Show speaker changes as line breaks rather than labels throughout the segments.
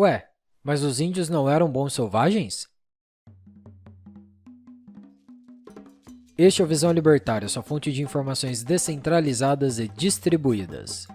Ué, mas os índios não eram bons selvagens? Este é o Visão Libertária, sua fonte de informações descentralizadas e distribuídas.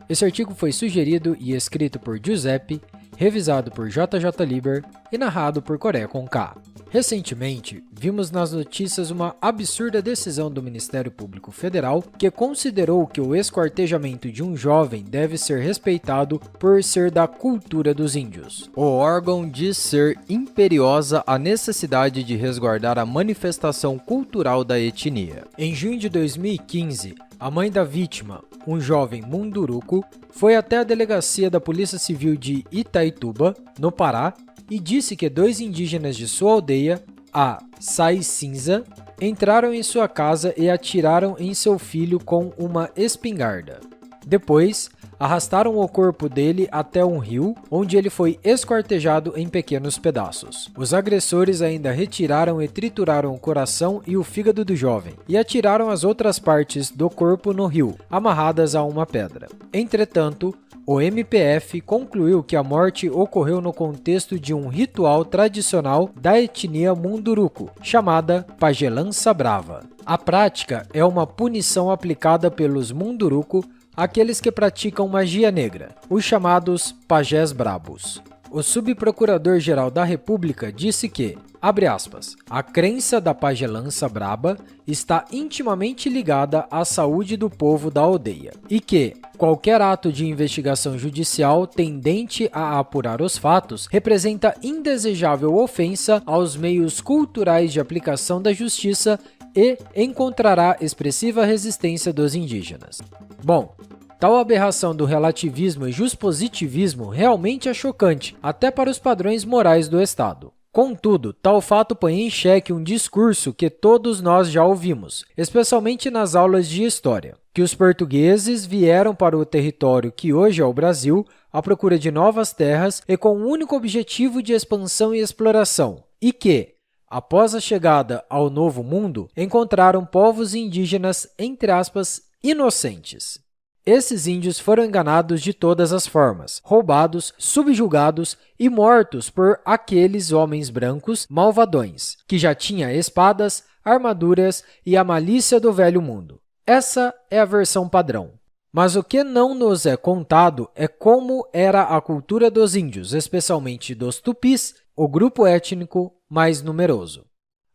Esse artigo foi sugerido e escrito por Giuseppe, revisado por JJ Liber e narrado por Coreia com K. Recentemente, vimos nas notícias uma absurda decisão do Ministério Público Federal que considerou que o esquartejamento de um jovem deve ser respeitado por ser da cultura dos índios. O órgão diz ser imperiosa a necessidade de resguardar a manifestação cultural da etnia. Em junho de 2015, a mãe da vítima, um jovem munduruco, foi até a delegacia da Polícia Civil de Itaituba, no Pará, e disse que 2 indígenas de sua aldeia, a Sai Cinza, entraram em sua casa e atiraram em seu filho com uma espingarda. Depois, arrastaram o corpo dele até um rio, onde ele foi esquartejado em pequenos pedaços. Os agressores ainda retiraram e trituraram o coração e o fígado do jovem, e atiraram as outras partes do corpo no rio, amarradas a uma pedra. Entretanto, o MPF concluiu que a morte ocorreu no contexto de um ritual tradicional da etnia munduruco, chamada Pajelança Brava. A prática é uma punição aplicada pelos munduruco àqueles que praticam magia negra, os chamados pajés brabos. O subprocurador-geral da República disse que, abre aspas, a crença da pajelança braba está intimamente ligada à saúde do povo da aldeia e que qualquer ato de investigação judicial tendente a apurar os fatos representa indesejável ofensa aos meios culturais de aplicação da justiça e encontrará expressiva resistência dos indígenas. Bom, tal aberração do relativismo e juspositivismo realmente é chocante, até para os padrões morais do Estado. Contudo, tal fato põe em xeque um discurso que todos nós já ouvimos, especialmente nas aulas de história, que os portugueses vieram para o território que hoje é o Brasil à procura de novas terras e com o único objetivo de expansão e exploração, e que, após a chegada ao Novo Mundo, encontraram povos indígenas, entre aspas, inocentes. Esses índios foram enganados de todas as formas, roubados, subjugados e mortos por aqueles homens brancos malvadões, que já tinham espadas, armaduras e a malícia do velho mundo. Essa é a versão padrão. Mas o que não nos é contado é como era a cultura dos índios, especialmente dos tupis, o grupo étnico mais numeroso.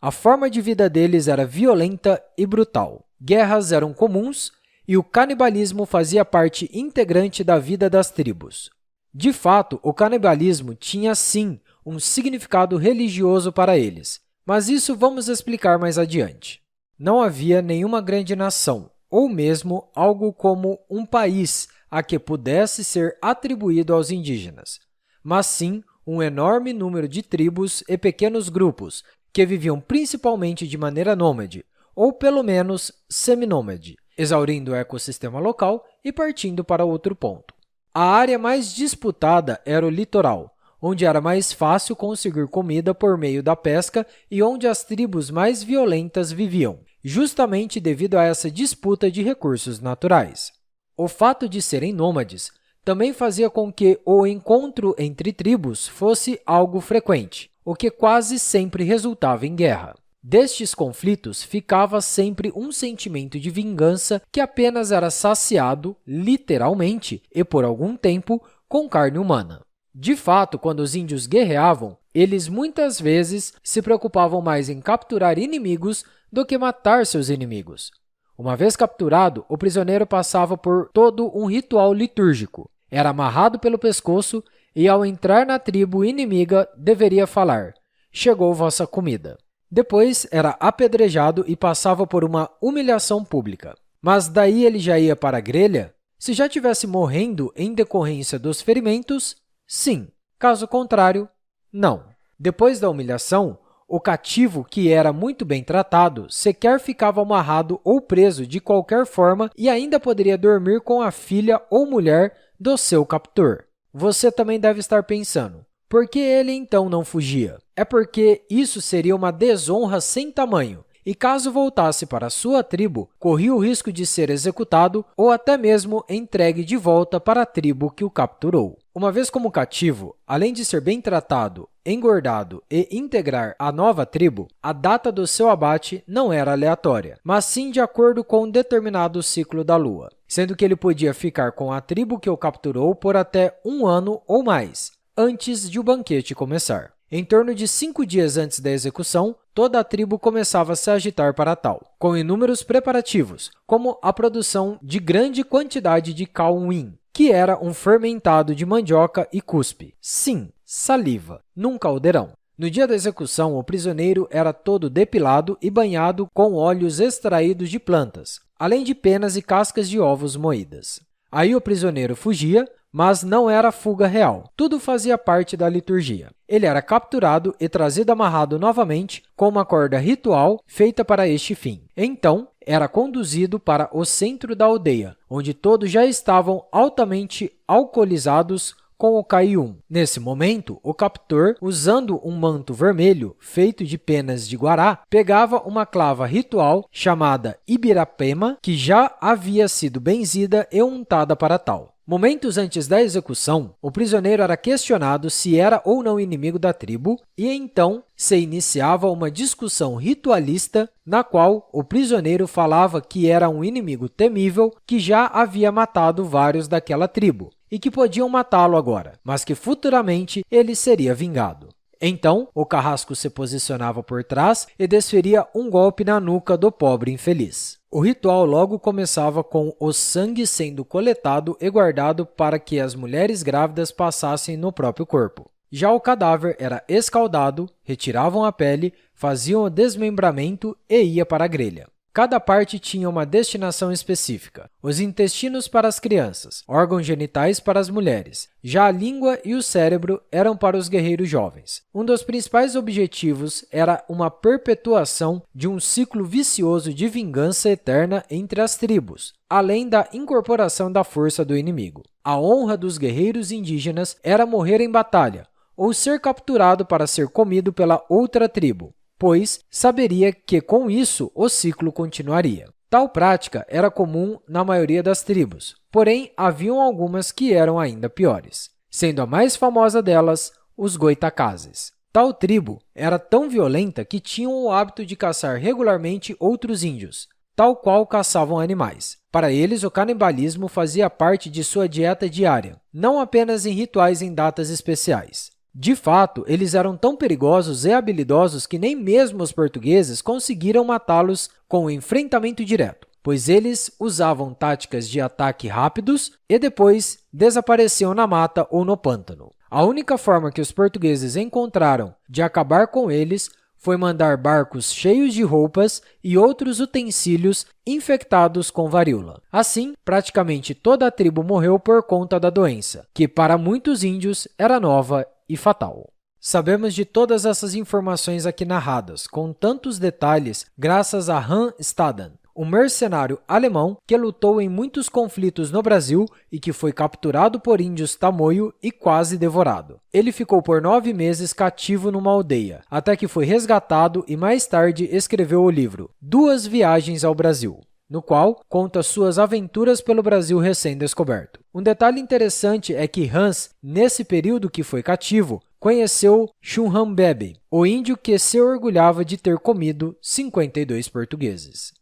A forma de vida deles era violenta e brutal. Guerras eram comuns, e o canibalismo fazia parte integrante da vida das tribos. De fato, o canibalismo tinha sim um significado religioso para eles, mas isso vamos explicar mais adiante. Não havia nenhuma grande nação, ou mesmo algo como um país a que pudesse ser atribuído aos indígenas, mas sim um enorme número de tribos e pequenos grupos que viviam principalmente de maneira nômade, ou pelo menos seminômade, exaurindo o ecossistema local e partindo para outro ponto. A área mais disputada era o litoral, onde era mais fácil conseguir comida por meio da pesca e onde as tribos mais violentas viviam, justamente devido a essa disputa de recursos naturais. O fato de serem nômades também fazia com que o encontro entre tribos fosse algo frequente, o que quase sempre resultava em guerra. Destes conflitos ficava sempre um sentimento de vingança que apenas era saciado, literalmente, e por algum tempo, com carne humana. De fato, quando os índios guerreavam, eles muitas vezes se preocupavam mais em capturar inimigos do que matar seus inimigos. Uma vez capturado, o prisioneiro passava por todo um ritual litúrgico. Era amarrado pelo pescoço e, ao entrar na tribo inimiga, deveria falar: "Chegou vossa comida". Depois era apedrejado e passava por uma humilhação pública. Mas daí ele já ia para a grelha? Se já tivesse morrendo em decorrência dos ferimentos, sim. Caso contrário, não. Depois da humilhação, o cativo, que era muito bem tratado, sequer ficava amarrado ou preso de qualquer forma e ainda poderia dormir com a filha ou mulher do seu captor. Você também deve estar pensando: por que ele então não fugia? É porque isso seria uma desonra sem tamanho, e caso voltasse para sua tribo, corria o risco de ser executado ou até mesmo entregue de volta para a tribo que o capturou. Uma vez como cativo, além de ser bem tratado, engordado e integrar a nova tribo, a data do seu abate não era aleatória, mas sim de acordo com um determinado ciclo da lua, sendo que ele podia ficar com a tribo que o capturou por até 1 ano ou mais, antes de o banquete começar. Em torno de 5 dias antes da execução, toda a tribo começava a se agitar para tal, com inúmeros preparativos, como a produção de grande quantidade de cauim, que era um fermentado de mandioca e cuspe. Sim, saliva, num caldeirão. No dia da execução, o prisioneiro era todo depilado e banhado com óleos extraídos de plantas, além de penas e cascas de ovos moídas. Aí o prisioneiro fugia, mas não era fuga real. Tudo fazia parte da liturgia. Ele era capturado e trazido amarrado novamente com uma corda ritual feita para este fim. Então, era conduzido para o centro da aldeia, onde todos já estavam altamente alcoolizados com o caium. Nesse momento, o captor, usando um manto vermelho feito de penas de guará, pegava uma clava ritual chamada Ibirapema, que já havia sido benzida e untada para tal. Momentos antes da execução, o prisioneiro era questionado se era ou não inimigo da tribo e então se iniciava uma discussão ritualista na qual o prisioneiro falava que era um inimigo temível que já havia matado vários daquela tribo e que podiam matá-lo agora, mas que futuramente ele seria vingado. Então, o carrasco se posicionava por trás e desferia um golpe na nuca do pobre infeliz. O ritual logo começava com o sangue sendo coletado e guardado para que as mulheres grávidas passassem no próprio corpo. Já o cadáver era escaldado, retiravam a pele, faziam o desmembramento e ia para a grelha. Cada parte tinha uma destinação específica. Os intestinos para as crianças, órgãos genitais para as mulheres. Já a língua e o cérebro eram para os guerreiros jovens. Um dos principais objetivos era uma perpetuação de um ciclo vicioso de vingança eterna entre as tribos, além da incorporação da força do inimigo. A honra dos guerreiros indígenas era morrer em batalha, ou ser capturado para ser comido pela outra tribo, pois saberia que com isso o ciclo continuaria. Tal prática era comum na maioria das tribos, porém haviam algumas que eram ainda piores, sendo a mais famosa delas os Goitacazes. Tal tribo era tão violenta que tinham o hábito de caçar regularmente outros índios, tal qual caçavam animais. Para eles, o canibalismo fazia parte de sua dieta diária, não apenas em rituais em datas especiais. De fato, eles eram tão perigosos e habilidosos que nem mesmo os portugueses conseguiram matá-los com o enfrentamento direto, pois eles usavam táticas de ataque rápidos e depois desapareciam na mata ou no pântano. A única forma que os portugueses encontraram de acabar com eles foi mandar barcos cheios de roupas e outros utensílios infectados com varíola. Assim, praticamente toda a tribo morreu por conta da doença, que para muitos índios era nova e fatal. Sabemos de todas essas informações aqui narradas, com tantos detalhes, graças a Hans Staden, um mercenário alemão que lutou em muitos conflitos no Brasil e que foi capturado por índios tamoio e quase devorado. Ele ficou por 9 meses cativo numa aldeia, até que foi resgatado e mais tarde escreveu o livro 2 Viagens ao Brasil, no qual conta suas aventuras pelo Brasil recém-descoberto. Um detalhe interessante é que Hans, nesse período que foi cativo, conheceu Chunhambebe, o índio que se orgulhava de ter comido 52 portugueses.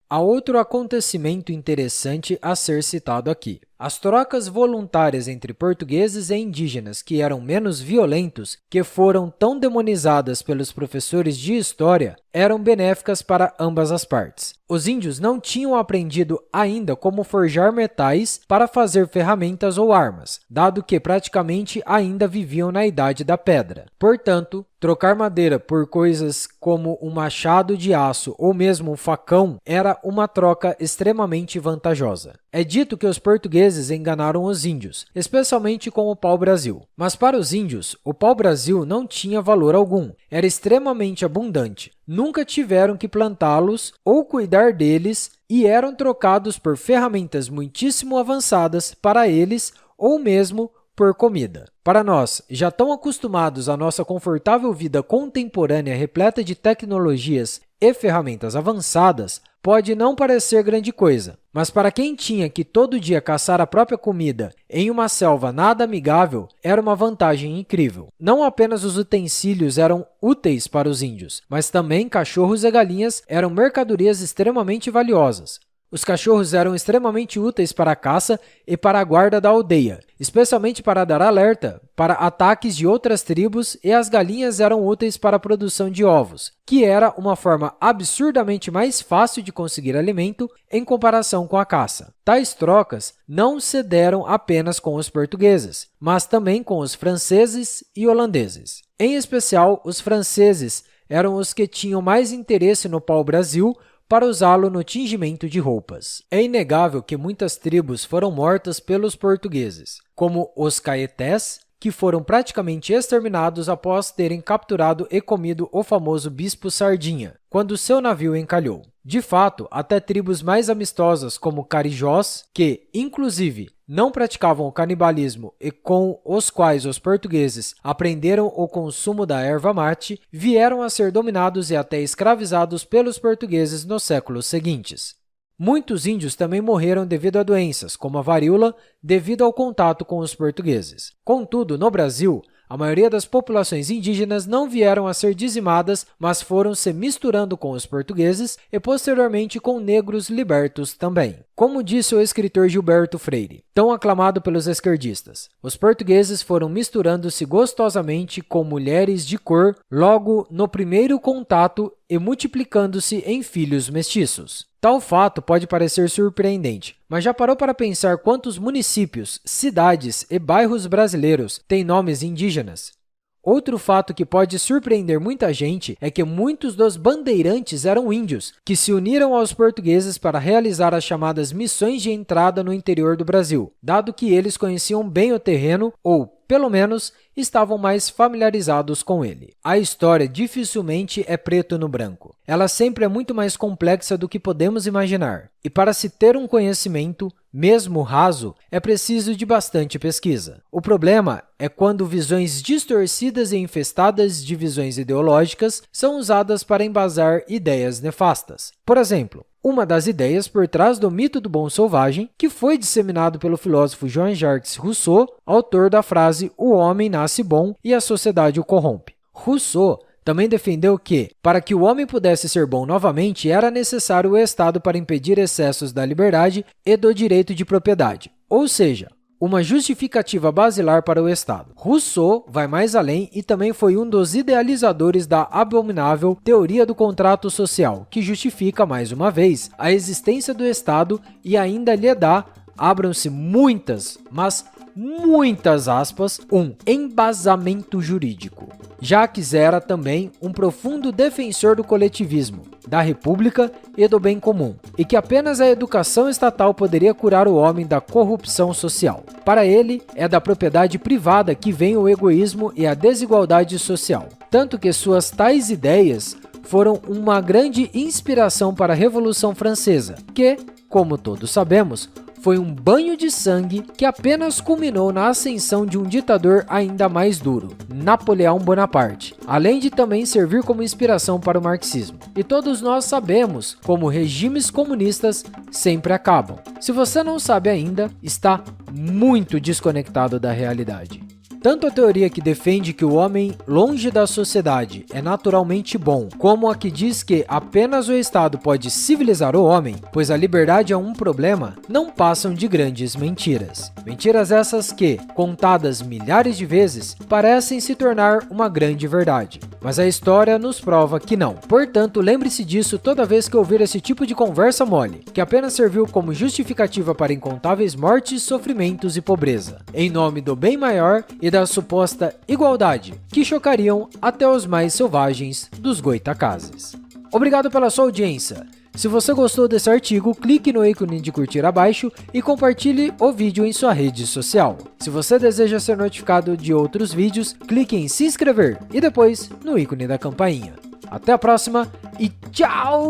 Há outro acontecimento interessante a ser citado aqui. As trocas voluntárias entre portugueses e indígenas que eram menos violentos, que foram tão demonizadas pelos professores de história, eram benéficas para ambas as partes. Os índios não tinham aprendido ainda como forjar metais para fazer ferramentas ou armas, dado que praticamente ainda viviam na Idade da Pedra. Portanto, trocar madeira por coisas como um machado de aço ou mesmo um facão era uma troca extremamente vantajosa. É dito que os portugueses enganaram os índios, especialmente com o pau-brasil. Mas para os índios, o pau-brasil não tinha valor algum, era extremamente abundante. Nunca tiveram que plantá-los ou cuidar deles e eram trocados por ferramentas muitíssimo avançadas para eles ou mesmo por comida. Para nós, já tão acostumados à nossa confortável vida contemporânea repleta de tecnologias e ferramentas avançadas, pode não parecer grande coisa, mas para quem tinha que todo dia caçar a própria comida em uma selva nada amigável, era uma vantagem incrível. Não apenas os utensílios eram úteis para os índios, mas também cachorros e galinhas eram mercadorias extremamente valiosas. Os cachorros eram extremamente úteis para a caça e para a guarda da aldeia, especialmente para dar alerta para ataques de outras tribos, e as galinhas eram úteis para a produção de ovos, que era uma forma absurdamente mais fácil de conseguir alimento em comparação com a caça. Tais trocas não se deram apenas com os portugueses, mas também com os franceses e holandeses. Em especial, os franceses eram os que tinham mais interesse no pau-brasil para usá-lo no tingimento de roupas. É inegável que muitas tribos foram mortas pelos portugueses, como os caetés, que foram praticamente exterminados após terem capturado e comido o famoso bispo Sardinha, quando seu navio encalhou. De fato, até tribos mais amistosas como carijós, que, inclusive, não praticavam o canibalismo e com os quais os portugueses aprenderam o consumo da erva mate, vieram a ser dominados e até escravizados pelos portugueses nos séculos seguintes. Muitos índios também morreram devido a doenças, como a varíola, devido ao contato com os portugueses. Contudo, no Brasil, a maioria das populações indígenas não vieram a ser dizimadas, mas foram se misturando com os portugueses e posteriormente com negros libertos também. Como disse o escritor Gilberto Freire, tão aclamado pelos esquerdistas, os portugueses foram misturando-se gostosamente com mulheres de cor logo no primeiro contato e multiplicando-se em filhos mestiços. Tal fato pode parecer surpreendente, mas já parou para pensar quantos municípios, cidades e bairros brasileiros têm nomes indígenas? Outro fato que pode surpreender muita gente é que muitos dos bandeirantes eram índios, que se uniram aos portugueses para realizar as chamadas missões de entrada no interior do Brasil, dado que eles conheciam bem o terreno ou, pelo menos, estavam mais familiarizados com ele. A história dificilmente é preto no branco. Ela sempre é muito mais complexa do que podemos imaginar. E para se ter um conhecimento, mesmo raso, é preciso de bastante pesquisa. O problema é quando visões distorcidas e infestadas de visões ideológicas são usadas para embasar ideias nefastas. Por exemplo, uma das ideias por trás do mito do bom selvagem, que foi disseminado pelo filósofo Jean-Jacques Rousseau, autor da frase "O homem nasce bom e a sociedade o corrompe". Rousseau também defendeu que, para que o homem pudesse ser bom novamente, era necessário o Estado para impedir excessos da liberdade e do direito de propriedade, ou seja, uma justificativa basilar para o Estado. Rousseau vai mais além e também foi um dos idealizadores da abominável teoria do contrato social, que justifica, mais uma vez, a existência do Estado e ainda lhe dá, abram-se muitas, mas muitas aspas, um embasamento jurídico. Jacques era também um profundo defensor do coletivismo, da república e do bem comum, e que apenas a educação estatal poderia curar o homem da corrupção social. Para ele, é da propriedade privada que vem o egoísmo e a desigualdade social, tanto que suas tais ideias foram uma grande inspiração para a Revolução Francesa, que, como todos sabemos, foi um banho de sangue que apenas culminou na ascensão de um ditador ainda mais duro, Napoleão Bonaparte, além de também servir como inspiração para o marxismo. E todos nós sabemos como regimes comunistas sempre acabam. Se você não sabe ainda, está muito desconectado da realidade. Tanto a teoria que defende que o homem longe da sociedade é naturalmente bom, como a que diz que apenas o Estado pode civilizar o homem, pois a liberdade é um problema, não passam de grandes mentiras. Mentiras essas que, contadas milhares de vezes, parecem se tornar uma grande verdade. Mas a história nos prova que não. Portanto, lembre-se disso toda vez que ouvir esse tipo de conversa mole, que apenas serviu como justificativa para incontáveis mortes, sofrimentos e pobreza, em nome do bem maior e da suposta igualdade, que chocariam até os mais selvagens dos goitacazes. Obrigado pela sua audiência. Se você gostou desse artigo, clique no ícone de curtir abaixo e compartilhe o vídeo em sua rede social. Se você deseja ser notificado de outros vídeos, clique em se inscrever e depois no ícone da campainha. Até a próxima e tchau!